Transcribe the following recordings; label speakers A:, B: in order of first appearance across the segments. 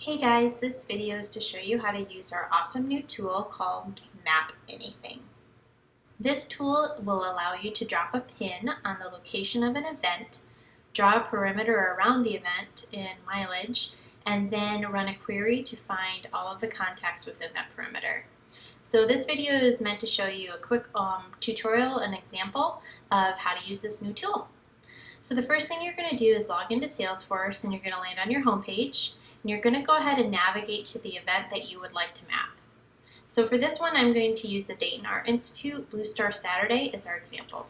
A: Hey guys, this video is to show you how to use our awesome new tool called MapAnything. This tool will allow you to drop a pin on the location of an event, draw a perimeter around the event in mileage, and then run a query to find all of the contacts within that perimeter. So this video is meant to show you a quick tutorial and example of how to use this new tool. So the first thing you're going to do is log into Salesforce, and you're going to land on your home page. And you're going to go ahead and navigate to the event that you would like to map. So for this one, I'm going to use the Dayton Art Institute Blue Star Saturday as our example.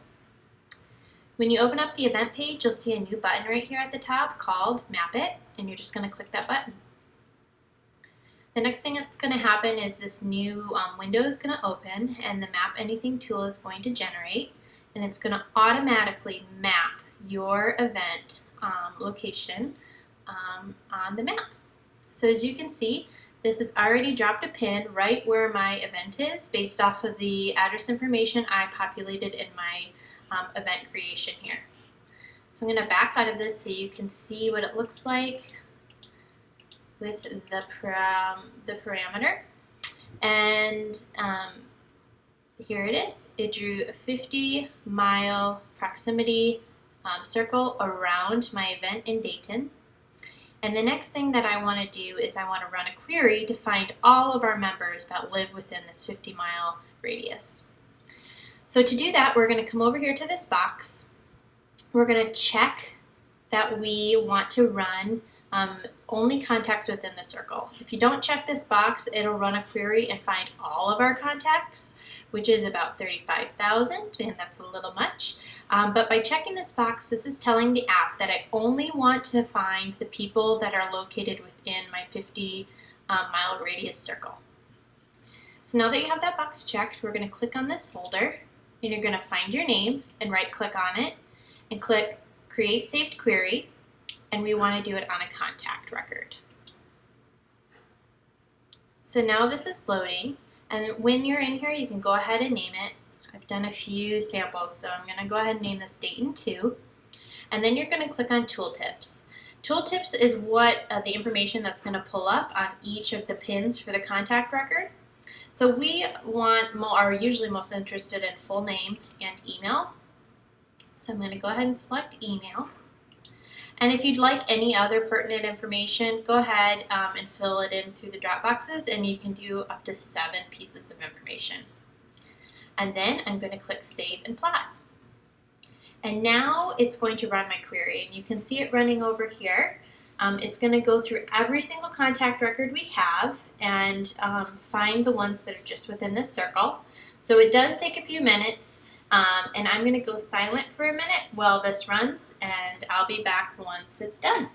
A: When you open up the event page, you'll see a new button right here at the top called Map It, and you're just going to click that button. The next thing that's going to happen is this new window is going to open, and the MapAnything tool is going to generate, and it's going to automatically map your event location on the map. So as you can see, this has already dropped a pin right where my event is based off of the address information I populated in my event creation here. So I'm going to back out of this so you can see what it looks like with the parameter. And here it is. It drew a 50-mile proximity circle around my event in Dayton. And the next thing that I want to do is I want to run a query to find all of our members that live within this 50-mile radius. So to do that, we're going to come over here to this box. We're going to check that we want to run only contacts within the circle. If you don't check this box, it'll run a query and find all of our contacts, which is about 35,000, and that's a little much. But by checking this box, this is telling the app that I only want to find the people that are located within my 50-mile radius circle. So now that you have that box checked, we're going to click on this folder, and you're going to find your name and right-click on it and click Create Saved Query, and we want to do it on a contact record. So now this is loading, and when you're in here, you can go ahead and name it. I've done a few samples, so I'm going to go ahead and name this Dayton 2. And then you're going to click on Tooltips. Tooltips is what the information that's going to pull up on each of the pins for the contact record. So we are usually most interested in full name and email. So I'm going to go ahead and select email. And if you'd like any other pertinent information, go ahead and fill it in through the drop boxes, and you can do up to 7 pieces of information. And then I'm going to click Save and Plot. And now it's going to run my query, and you can see it running over here. It's going to go through every single contact record we have and find the ones that are just within this circle. So it does take a few minutes, and I'm going to go silent for a minute while this runs, and I'll be back once it's done.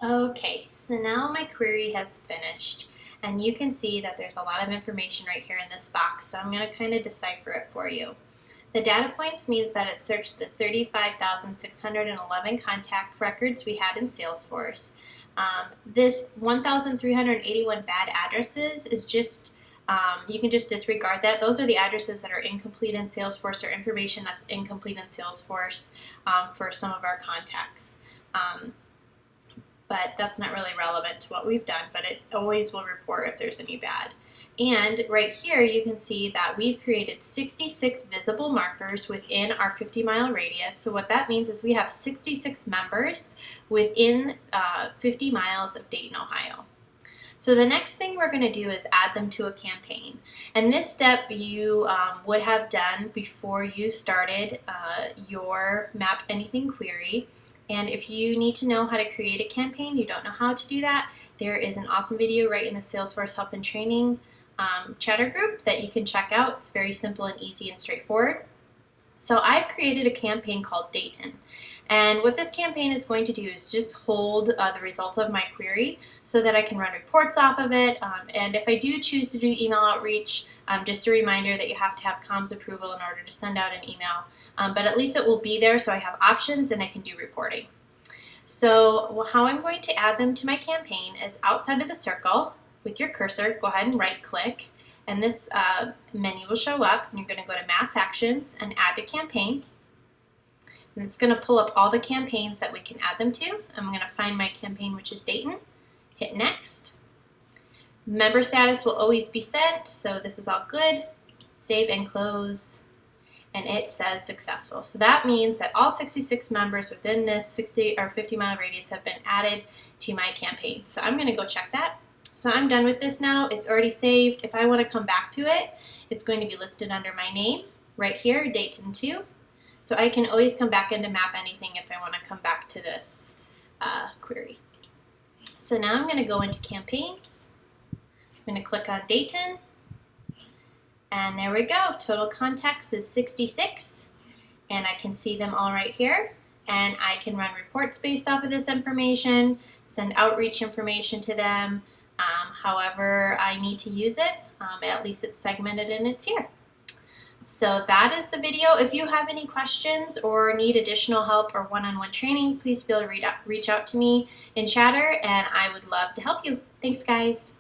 A: Okay, so now my query has finished, and you can see that there's a lot of information right here in this box, so I'm going to kind of decipher it for you. The data points means that it searched the 35,611 contact records we had in Salesforce. This 1,381 bad addresses is just, you can just disregard that. Those are the addresses that are incomplete in Salesforce or information that's incomplete in Salesforce for some of our contacts. But that's not really relevant to what we've done, but it always will report if there's any bad. And right here you can see that we've created 66 visible markers within our 50-mile radius. So what that means is we have 66 members within 50 miles of Dayton, Ohio. So the next thing we're going to do is add them to a campaign. And this step you would have done before you started your MapAnything query. And if you need to know how to create a campaign, you don't know how to do that, there is an awesome video right in the Salesforce Help and Training chatter group that you can check out. It's very simple and easy and straightforward. So I've created a campaign called Dayton. And what this campaign is going to do is just hold the results of my query so that I can run reports off of it. And if I do choose to do email outreach, just a reminder that you have to have comms approval in order to send out an email. But at least it will be there so I have options and I can do reporting. So how I'm going to add them to my campaign is outside of the circle with your cursor, go ahead and right click, and this menu will show up, and you're going to go to Mass Actions and Add to Campaign. And it's going to pull up all the campaigns that we can add them to. I'm going to find my campaign, which is Dayton, hit Next. Member status will always be sent, so this is all good. Save and close, and it says successful. So that means that all 66 members within this 60 or 50-mile radius have been added to my campaign. So I'm going to go check that. So I'm done with this now. It's already saved. If I want to come back to it, it's going to be listed under my name right here, Dayton 2. So I can always come back into MapAnything if I want to come back to this query. So now I'm going to go into Campaigns. I'm going to click on Dayton. And there we go. Total contacts is 66. And I can see them all right here. And I can run reports based off of this information, send outreach information to them, however I need to use it. At least it's segmented and it's here. So that is the video. If you have any questions or need additional help or one-on-one training, please feel free to reach out to me in chatter, and I would love to help you. Thanks, guys.